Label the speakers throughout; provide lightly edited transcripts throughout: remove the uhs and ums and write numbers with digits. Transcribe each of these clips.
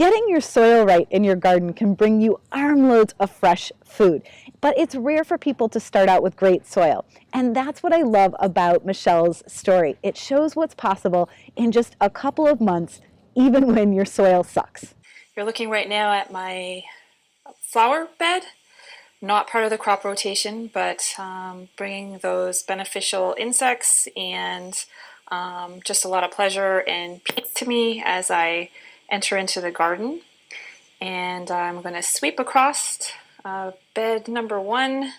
Speaker 1: Getting your soil right in your garden can bring you armloads of fresh food, but it's rare for people to start out with great soil. And that's what I love about Michelle's story. It shows what's possible in just a couple of months, even when your soil sucks.
Speaker 2: You're looking right now at my flower bed, not part of the crop rotation, but bringing those beneficial insects and just a lot of pleasure and peace to me as I enter into the garden. And I'm going to sweep across bed number 1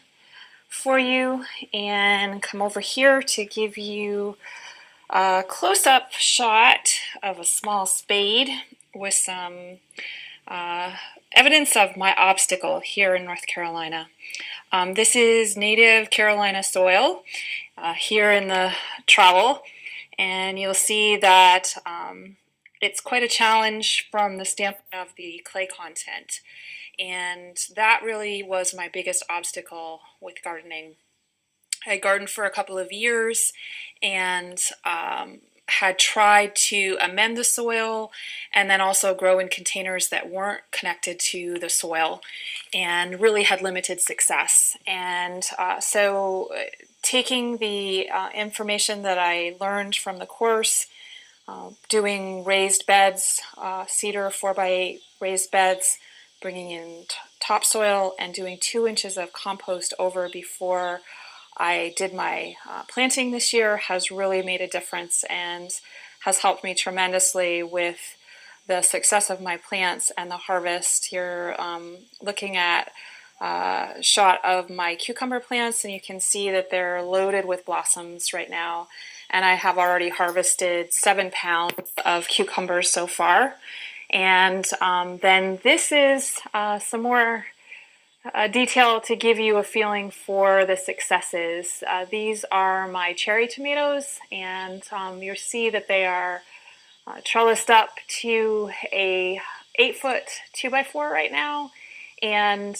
Speaker 2: for you and come over here to give you a close-up shot of a small spade with some evidence of my obstacle here in North Carolina. This is native Carolina soil here in the trowel, and you'll see that it's quite a challenge from the standpoint of the clay content. And that really was my biggest obstacle with gardening. I gardened for a couple of years and had tried to amend the soil and then also grow in containers that weren't connected to the soil and really had limited success. And so taking the information that I learned from the course, doing raised beds, cedar 4x8 raised beds, bringing in topsoil and doing 2 inches of compost over before I did my planting this year has really made a difference and has helped me tremendously with the success of my plants and the harvest. You're looking at a shot of my cucumber plants, and you can see that they're loaded with blossoms right now. And I have already harvested 7 pounds of cucumbers so far. And then this is some more detail to give you a feeling for the successes. These are my cherry tomatoes, and you'll see that they are trellised up to a 8-foot 2x4 right now, and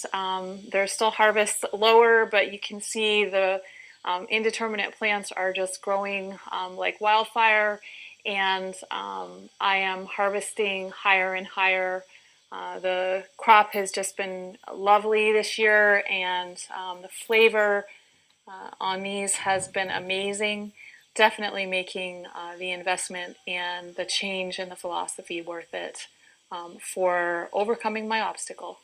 Speaker 2: there's still harvests lower, but you can see the indeterminate plants are just growing like wildfire, and I am harvesting higher and higher. The crop has just been lovely this year, and the flavor on these has been amazing. Definitely making the investment and the change in the philosophy worth it for overcoming my obstacle.